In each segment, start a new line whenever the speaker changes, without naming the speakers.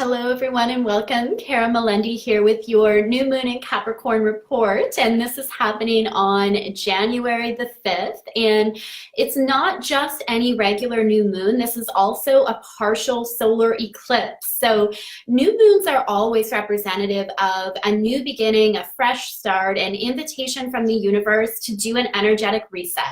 Hello everyone and welcome. Kara Melendi here with your new moon in Capricorn report, and this is happening on January the 5th, and it's not just any regular new moon. This is also a partial solar eclipse. So new moons are always representative of a new beginning, a fresh start, an invitation from the universe to do an energetic reset.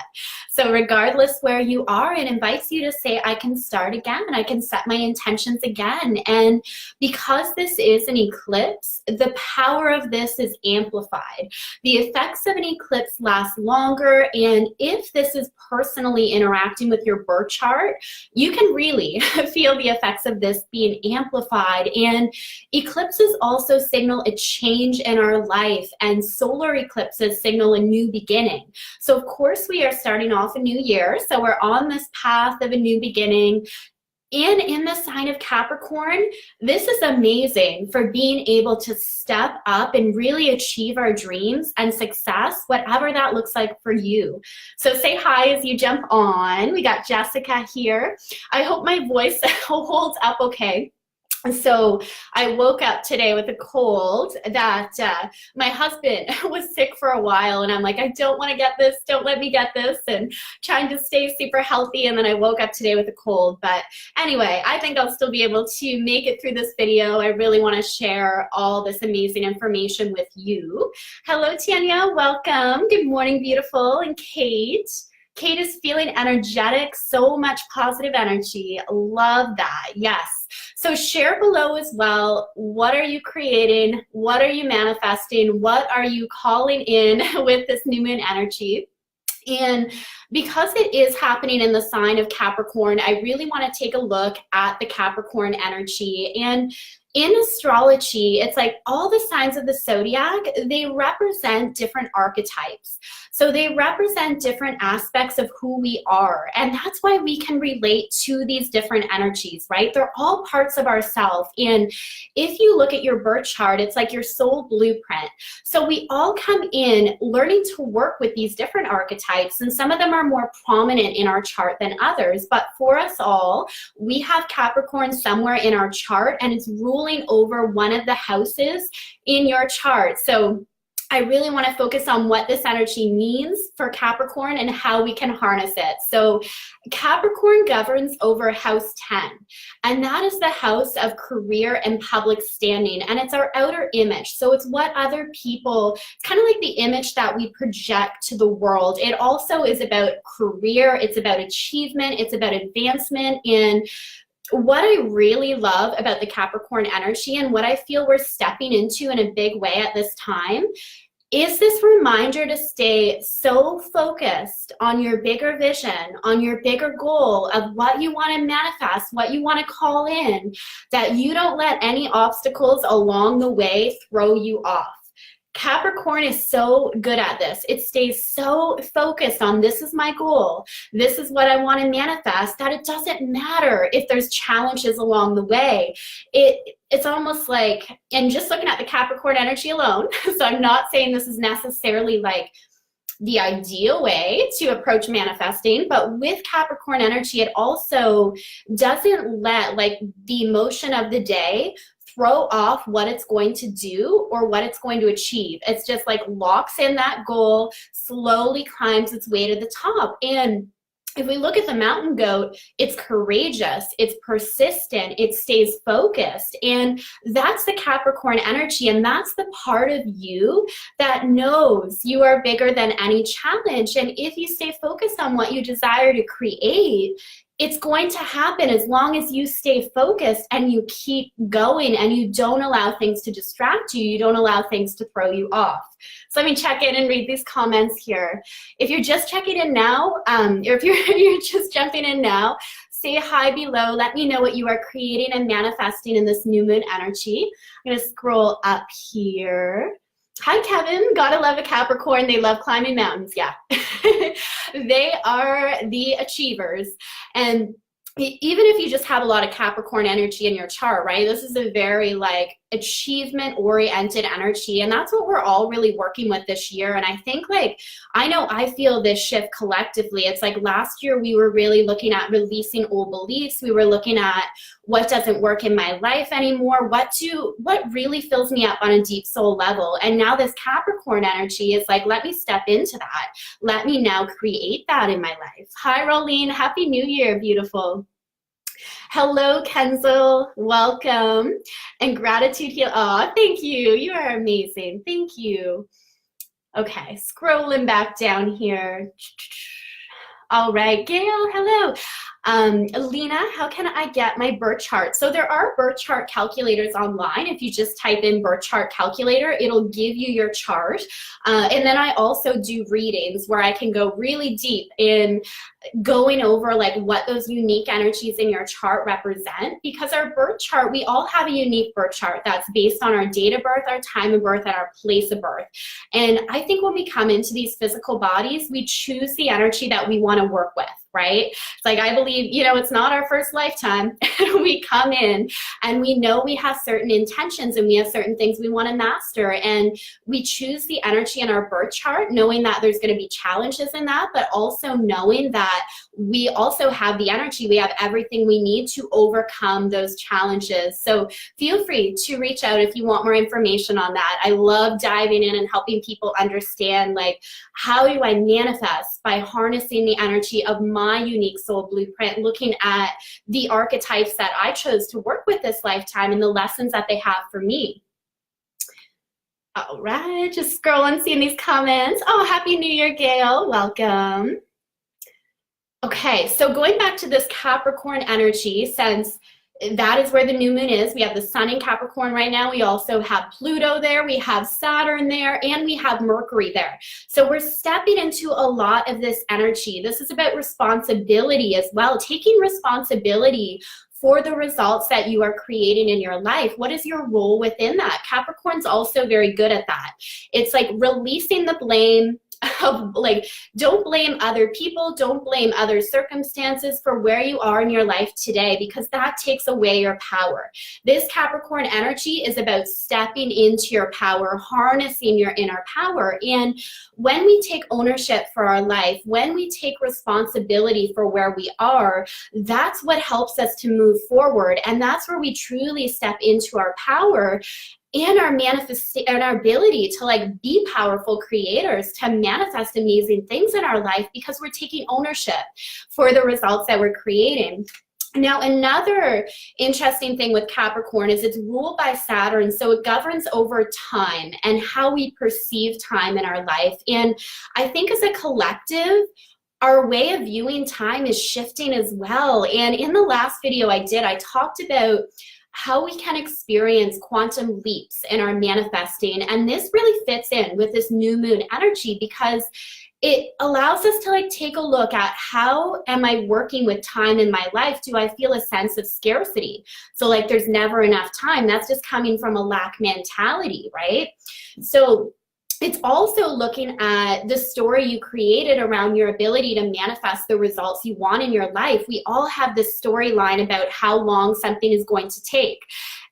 So regardless where you are, it invites you to say, I can start again, I can set my intentions again. And because this is an eclipse, the power of this is amplified. The effects of an eclipse last longer, and if this is personally interacting with your birth chart, you can really feel the effects of this being amplified. And eclipses also signal a change in our life, and solar eclipses signal a new beginning. So of course we are starting off a new year, so we're on this path of a new beginning. And in the sign of Capricorn, this is amazing for being able to step up and really achieve our dreams and success, whatever that looks like for you. So say hi as you jump on. We got Jessica here. I hope my voice holds up okay. So I woke up today with a cold that my husband was sick for a while, and I'm like, I don't want to get this, don't let me get this, and trying to stay super healthy. And then I woke up today with a cold. But anyway, I think I'll still be able to make it through this video. I really want to share all this amazing information with you. Hello, Tanya, welcome. Good morning, beautiful. And Kate. Kate is feeling energetic, so much positive energy. Love that. Yes. So share below as well. What are you creating? What are you manifesting? What are you calling in with this new moon energy? And because it is happening in the sign of Capricorn, I really want to take a look at the Capricorn energy. And in astrology, it's like all the signs of the zodiac, they represent different archetypes. So they represent different aspects of who we are. And that's why we can relate to these different energies, right? They're all parts of ourselves. And if you look at your birth chart, it's like your soul blueprint. So we all come in learning to work with these different archetypes, and some of them are more prominent in our chart than others. But for us all, we have Capricorn somewhere in our chart, and it's ruling over one of the houses in your chart. So I really want to focus on what this energy means for Capricorn and how we can harness it. So Capricorn governs over house 10, and that is the house of career and public standing, and it's our outer image. So it's what other people, it's kind of like the image that we project to the world. It also is about career, it's about achievement, it's about advancement. And what I really love about the Capricorn energy, and what I feel we're stepping into in a big way at this time, is this reminder to stay so focused on your bigger vision, on your bigger goal of what you want to manifest, what you want to call in, that you don't let any obstacles along the way throw you off. Capricorn is so good at this. It stays so focused on, this is my goal, this is what I want to manifest, that it doesn't matter if there's challenges along the way. It's almost like, and just looking at the Capricorn energy alone, so I'm not saying this is necessarily like the ideal way to approach manifesting, but with Capricorn energy, it also doesn't let like the emotion of the day throw off what it's going to do or what it's going to achieve. It's just like locks in that goal, slowly climbs its way to the top. And if we look at the mountain goat, it's courageous, it's persistent, it stays focused. And that's the Capricorn energy. And that's the part of you that knows you are bigger than any challenge. And if you stay focused on what you desire to create, it's going to happen as long as you stay focused and you keep going and you don't allow things to distract you. You don't allow things to throw you off. So let me check in and read these comments here. If you're just checking in now, or if you're just jumping in now, say hi below. Let me know what you are creating and manifesting in this new moon energy. I'm going to scroll up here. Hi, Kevin. Gotta love a Capricorn. They love climbing mountains. Yeah. They are the achievers. And even if you just have a lot of Capricorn energy in your chart, right? This is a very like achievement-oriented energy, and that's what we're all really working with this year. And I think, like, I know I feel this shift collectively. It's like last year we were really looking at releasing old beliefs. We were looking at what doesn't work in my life anymore, what really fills me up on a deep soul level. And now this Capricorn energy is like, let me step into that. Let me now create that in my life. Hi, Rolene. Happy New Year, beautiful. Hello, Kenzel. Welcome. And gratitude heal. Oh, thank you. You are amazing. Thank you. Okay, scrolling back down here. All right, Gail, hello. Lena, how can I get my birth chart? So there are birth chart calculators online. If you just type in birth chart calculator, it'll give you your chart. And then I also do readings where I can go really deep in going over like what those unique energies in your chart represent, because our birth chart, we all have a unique birth chart that's based on our date of birth, our time of birth, and our place of birth. And I think when we come into these physical bodies, we choose the energy that we want to work with, right? It's like, I believe, you know, it's not our first lifetime. We come in and we know we have certain intentions and we have certain things we want to master, and we choose the energy in our birth chart knowing that there's going to be challenges in that, but also knowing that we also have the energy, we have everything we need to overcome those challenges. So feel free to reach out if you want more information on that. I love diving in and helping people understand, like, how do I manifest by harnessing the energy of my unique soul blueprint, looking at the archetypes that I chose to work with this lifetime and the lessons that they have for me. All right, just scrolling, seeing these comments. Oh, Happy New Year, Gail. Welcome. Okay, so going back to this Capricorn energy, since that is where the new moon is, we have the sun in Capricorn right now. We also have Pluto there, we have Saturn there, and we have Mercury there. So we're stepping into a lot of this energy. This is about responsibility as well, taking responsibility for the results that you are creating in your life. What is your role within that? Capricorn's also very good at that. It's like releasing the blame of, like, don't blame other people, don't blame other circumstances for where you are in your life today, because that takes away your power. This Capricorn energy is about stepping into your power, harnessing your inner power. And when we take ownership for our life, when we take responsibility for where we are, that's what helps us to move forward. And that's where we truly step into our power and our and our ability to, like, be powerful creators, to manifest amazing things in our life, because we're taking ownership for the results that we're creating. Now, another interesting thing with Capricorn is it's ruled by Saturn, so it governs over time and how we perceive time in our life. And I think as a collective, our way of viewing time is shifting as well. And in the last video I did, I talked about how we can experience quantum leaps in our manifesting. And this really fits in with this new moon energy, because it allows us to, like, take a look at how am I working with time in my life? Do I feel a sense of scarcity? So, like, there's never enough time. That's just coming from a lack mentality, right? So it's also looking at the story you created around your ability to manifest the results you want in your life. We all have this storyline about how long something is going to take.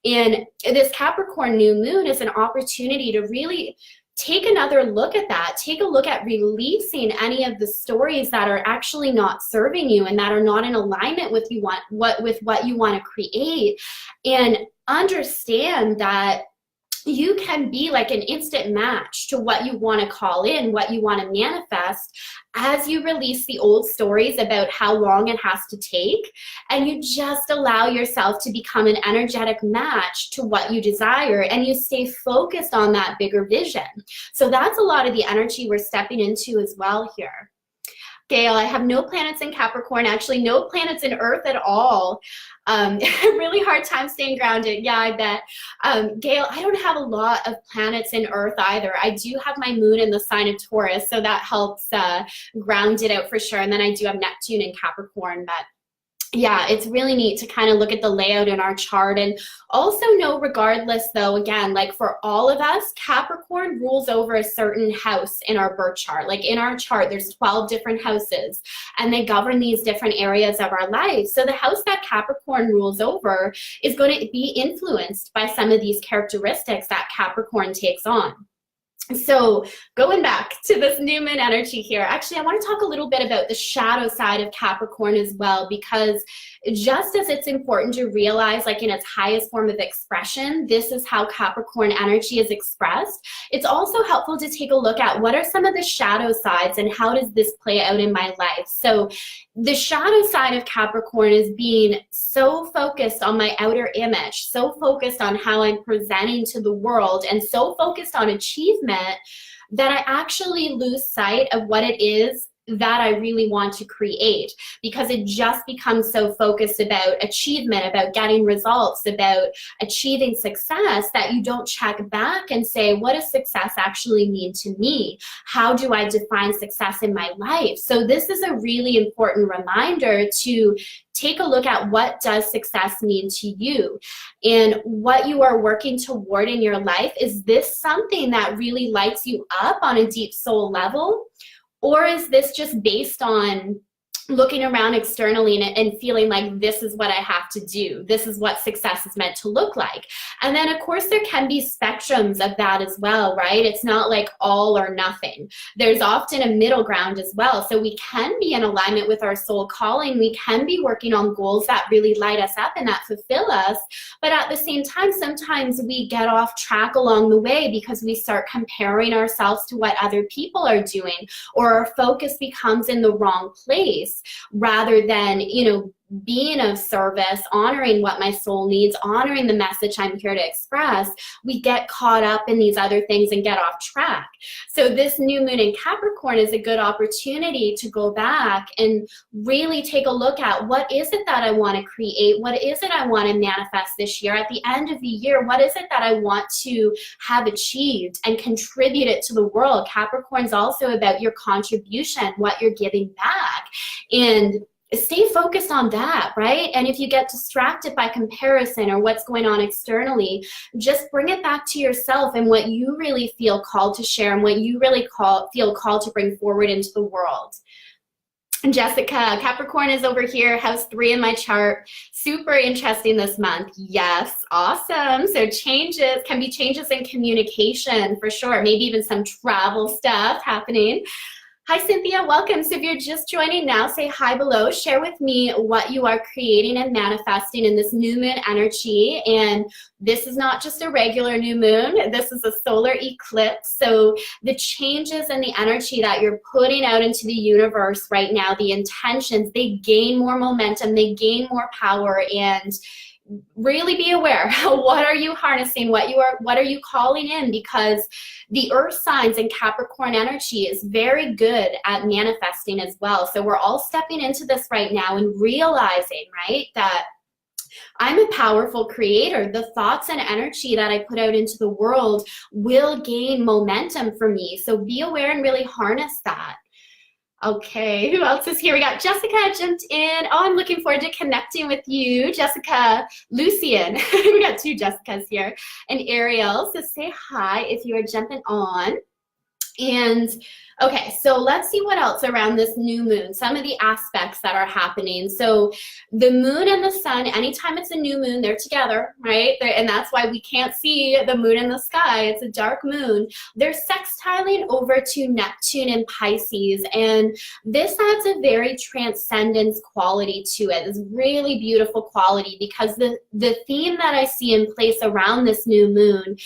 And this Capricorn new moon is an opportunity to really take another look at that. Take a look at releasing any of the stories that are actually not serving you and that are not in alignment with what you want to create, and understand that you can be like an instant match to what you want to call in, what you want to manifest, as you release the old stories about how long it has to take, and you just allow yourself to become an energetic match to what you desire, and you stay focused on that bigger vision. So that's a lot of the energy we're stepping into as well here. Gail, I have no planets in Capricorn, actually no planets in Earth at all. Really hard time staying grounded. Yeah, I bet. Gail, I don't have a lot of planets in Earth either. I do have my moon in the sign of Taurus, so that helps ground it out for sure. And then I do have Neptune in Capricorn, but yeah, it's really neat to kind of look at the layout in our chart, and also know, regardless though, again, like for all of us, Capricorn rules over a certain house in our birth chart. Like in our chart, there's 12 different houses, and they govern these different areas of our life. So the house that Capricorn rules over is going to be influenced by some of these characteristics that Capricorn takes on. So going back to this new moon energy here, actually, I want to talk a little bit about the shadow side of Capricorn as well, because just as it's important to realize, like in its highest form of expression, this is how Capricorn energy is expressed. It's also helpful to take a look at what are some of the shadow sides and how does this play out in my life. So the shadow side of Capricorn is being so focused on my outer image, so focused on how I'm presenting to the world, and so focused on achievement that I actually lose sight of what it is that I really want to create, because it just becomes so focused about achievement, about getting results, about achieving success, that you don't check back and say, what does success actually mean to me? How do I define success in my life? So this is a really important reminder to take a look at what does success mean to you and what you are working toward in your life. Is this something that really lights you up on a deep soul level? Or is this just based on looking around externally and feeling like this is what I have to do? This is what success is meant to look like. And then, of course, there can be spectrums of that as well, right? It's not like all or nothing. There's often a middle ground as well. So we can be in alignment with our soul calling. We can be working on goals that really light us up and that fulfill us. But at the same time, sometimes we get off track along the way because we start comparing ourselves to what other people are doing, or our focus becomes in the wrong place, rather than, being of service, honoring what my soul needs, honoring the message I'm here to express. We get caught up in these other things and get off track. So this new moon in Capricorn is a good opportunity to go back and really take a look at, what is it that I want to create? What is it I want to manifest this year? At the end of the year, what is it that I want to have achieved and contribute it to the world? Capricorn's also about your contribution, what you're giving back. And stay focused on that, right? And if you get distracted by comparison or what's going on externally, just bring it back to yourself and what you really feel called to share and what you really feel called to bring forward into the world. Jessica, Capricorn is over here, house 3 in my chart. Super interesting this month. Yes, awesome. So changes, can be changes in communication for sure. Maybe even some travel stuff happening. Hi, Cynthia, welcome. So if you're just joining now, say hi below. Share with me what you are creating and manifesting in this new moon energy. And this is not just a regular new moon. This is a solar eclipse. So the changes and the energy that you're putting out into the universe right now, the intentions, they gain more momentum, they gain more power, and really be aware. What are you harnessing? What are you calling in? Because the earth signs and Capricorn energy is very good at manifesting as well. So we're all stepping into this right now and realizing, right, that I'm a powerful creator. The thoughts and energy that I put out into the world will gain momentum for me. So be aware and really harness that. Okay, who else is here? We got Jessica jumped in. Oh, I'm looking forward to connecting with you, Jessica. Lucian, we got 2 Jessicas here. And Ariel, so say hi if you are jumping on. And okay, so let's see what else around this new moon, some of the aspects that are happening. So the moon and the sun, anytime it's a new moon, they're together, right? And that's why we can't see the moon in the sky. It's a dark moon. They're sextiling over to Neptune and Pisces. And this adds a very transcendence quality to it. This really beautiful quality, because the theme that I see in place around this new moon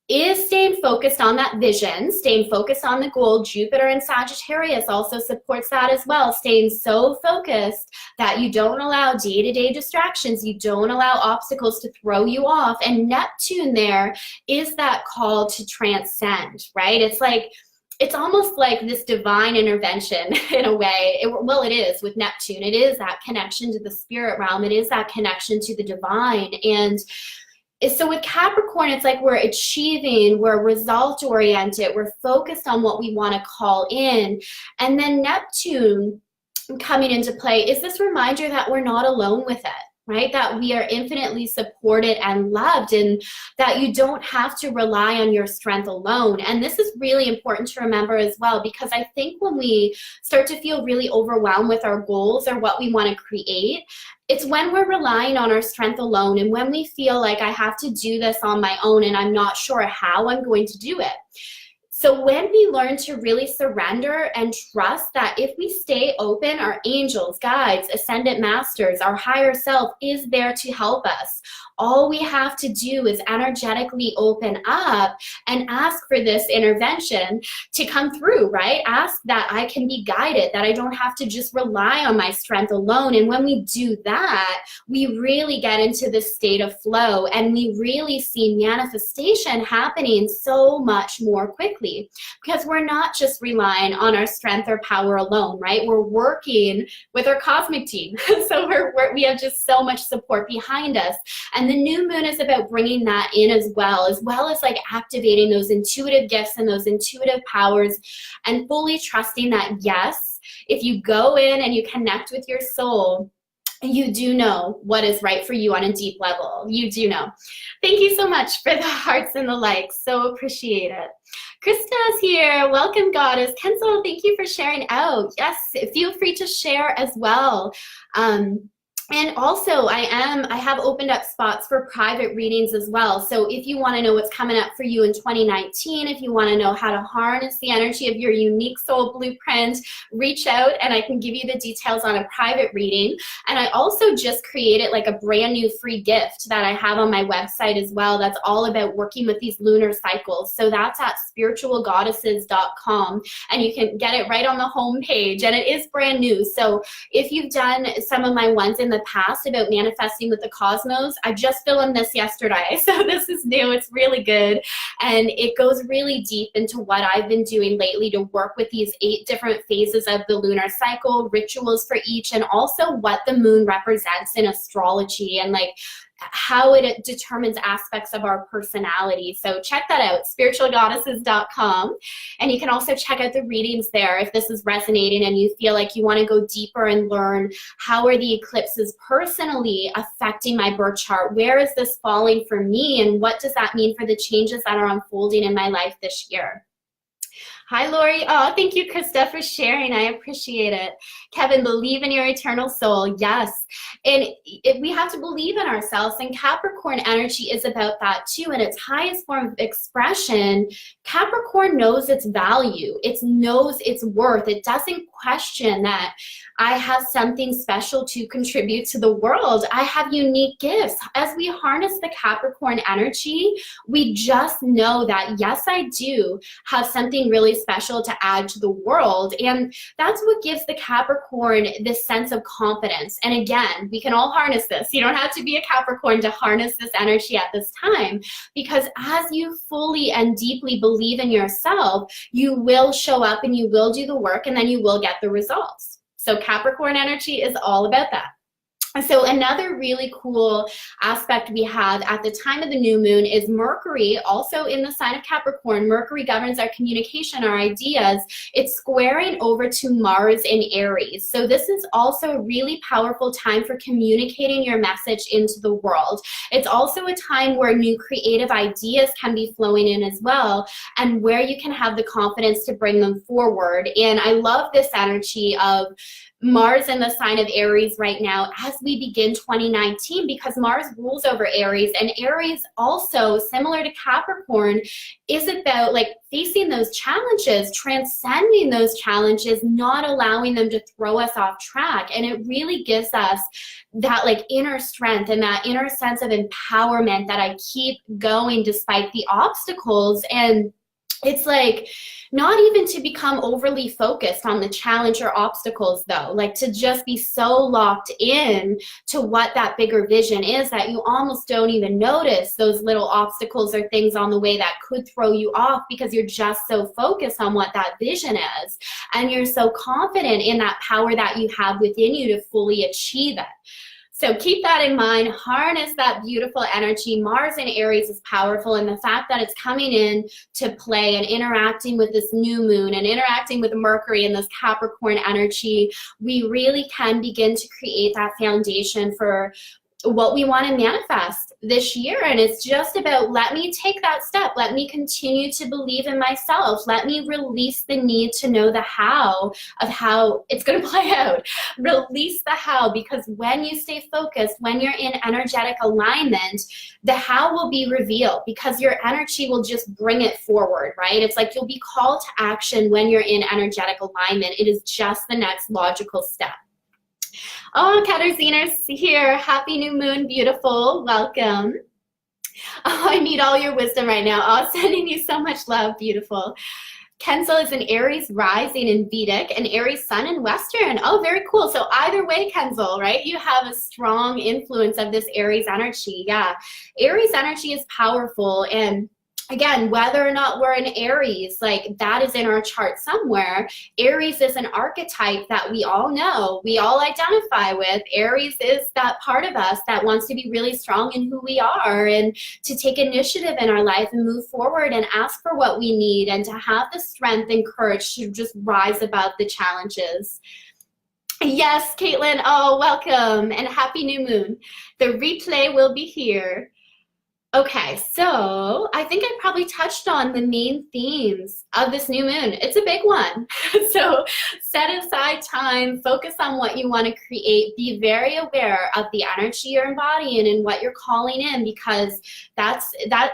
is staying focused on that vision, staying focused on the goal. Jupiter in Sagittarius also supports that as well, staying so focused that you don't allow day-to-day distractions, you don't allow obstacles to throw you off. And Neptune there is that call to transcend, right? It's almost like this divine intervention in a way. Well, it is with Neptune. It is that connection to the spirit realm. It is that connection to the divine. And so with Capricorn, it's like we're achieving, we're result-oriented, we're focused on what we want to call in. And then Neptune coming into play is this reminder that we're not alone with it, right? That we are infinitely supported and loved, and that you don't have to rely on your strength alone. And this is really important to remember as well, because I think when we start to feel really overwhelmed with our goals or what we want to create, it's when we're relying on our strength alone, and when we feel like I have to do this on my own and I'm not sure how I'm going to do it. So when we learn to really surrender and trust that if we stay open, our angels, guides, ascendant masters, our higher self is there to help us. All we have to do is energetically open up and ask for this intervention to come through, right? Ask that I can be guided, that I don't have to just rely on my strength alone. And when we do that, we really get into this state of flow, and we really see manifestation happening so much more quickly, because we're not just relying on our strength or power alone, right? We're working with our cosmic team. So we have just so much support behind us. And the new moon is about bringing that in as well as like activating those intuitive gifts and those intuitive powers, and fully trusting that, yes, if you go in and you connect with your soul, you do know what is right for you on a deep level. You do know. Thank you so much for the hearts and the likes. So appreciate it. Krista's here. Welcome, Goddess. Kenzel, thank you for sharing out. Yes, feel free to share as well. And also, I have opened up spots for private readings as well. So if you want to know what's coming up for you in 2019, if you want to know how to harness the energy of your unique soul blueprint, reach out and I can give you the details on a private reading. And I also just created like a brand new free gift that I have on my website as well. That's all about working with these lunar cycles. So that's at spiritualgoddesses.com, and you can get it right on the home page, and it is brand new. So if you've done some of my ones in the past about manifesting with the cosmos, I just filmed this yesterday, so this is new. It's really good, and it goes really deep into what I've been doing lately to work with these 8 different phases of the lunar cycle, rituals for each, and also what the moon represents in astrology, and like how it determines aspects of our personality. So check that out, spiritualgoddesses.com. And you can also check out the readings there if this is resonating and you feel like you want to go deeper and learn how are the eclipses personally affecting my birth chart? Where is this falling for me? And what does that mean for the changes that are unfolding in my life this year? Hi, Lori. Oh, thank you, Krista, for sharing. I appreciate it. Kevin, believe in your eternal soul. Yes. And we have to believe in ourselves. And Capricorn energy is about that too. In its highest form of expression, Capricorn knows its value. It knows its worth. It doesn't question that I have something special to contribute to the world. I have unique gifts. As we harness the Capricorn energy, we just know that, yes, I do have something really special to add to the world. And that's what gives the Capricorn this sense of confidence. And again, we can all harness this. You don't have to be a Capricorn to harness this energy at this time, because as you fully and deeply believe in yourself, you will show up and you will do the work, and then you will get the results. So Capricorn energy is all about that. So another really cool aspect we have at the time of the new moon is Mercury, also in the sign of Capricorn. Mercury governs our communication, our ideas. It's squaring over to Mars in Aries. So this is also a really powerful time for communicating your message into the world. It's also a time where new creative ideas can be flowing in as well, and where you can have the confidence to bring them forward. And I love this energy of Mars in the sign of Aries right now as we begin 2019, because Mars rules over Aries, and Aries also, similar to Capricorn, is about like facing those challenges, transcending those challenges, not allowing them to throw us off track. And it really gives us that like inner strength and that inner sense of empowerment that I keep going despite the obstacles. And it's like not even to become overly focused on the challenge or obstacles though, like to just be so locked in to what that bigger vision is that you almost don't even notice those little obstacles or things on the way that could throw you off, because you're just so focused on what that vision is. And you're so confident in that power that you have within you to fully achieve it. So keep that in mind, harness that beautiful energy. Mars in Aries is powerful, and the fact that it's coming in to play and interacting with this new moon and interacting with Mercury and this Capricorn energy, we really can begin to create that foundation for what we want to manifest this year. And it's just about, let me take that step. Let me continue to believe in myself. Let me release the need to know the how of how it's going to play out. Release the how, because when you stay focused, when you're in energetic alignment, the how will be revealed because your energy will just bring it forward, right? It's like you'll be called to action when you're in energetic alignment. It is just the next logical step. Oh, Katarzyna's here. Happy new moon, beautiful. Welcome. Oh, I need all your wisdom right now. Oh, sending you so much love, beautiful. Kenzel is an Aries rising in Vedic and Aries sun in Western. Oh, very cool. So either way, Kenzel, right? You have a strong influence of this Aries energy. Yeah, Aries energy is powerful. And again, whether or not we're in Aries, like that is in our chart somewhere. Aries is an archetype that we all know, we all identify with. Aries is that part of us that wants to be really strong in who we are and to take initiative in our life and move forward and ask for what we need and to have the strength and courage to just rise above the challenges. Yes, Caitlin. Oh, welcome and happy new moon. The replay will be here. Okay, so I think I probably touched on the main themes of this new moon. It's a big one. So set aside time, focus on what you want to create, be very aware of the energy you're embodying and what you're calling in, because that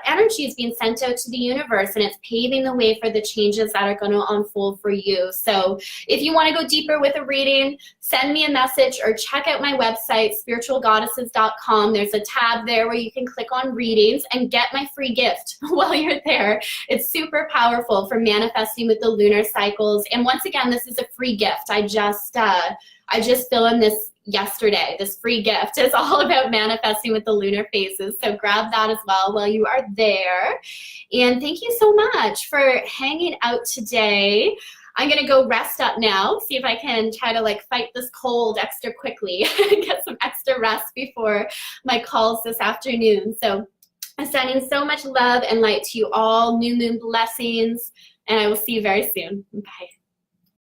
energy is being sent out to the universe and it's paving the way for the changes that are going to unfold for you. So if you want to go deeper with a reading, send me a message or check out my website, spiritualgoddesses.com. There's a tab there where you can click on readings and get my free gift while you're there. It's super powerful for manifesting with the lunar cycles. And once again, this is a free gift. I just filled in this yesterday. This free gift is all about manifesting with the lunar phases. So grab that as well while you are there. And thank you so much for hanging out today. I'm going to go rest up now, see if I can try to like fight this cold extra quickly and get some extra rest before my calls this afternoon. So I'm sending so much love and light to you all. New moon blessings, and I will see you very soon. Bye.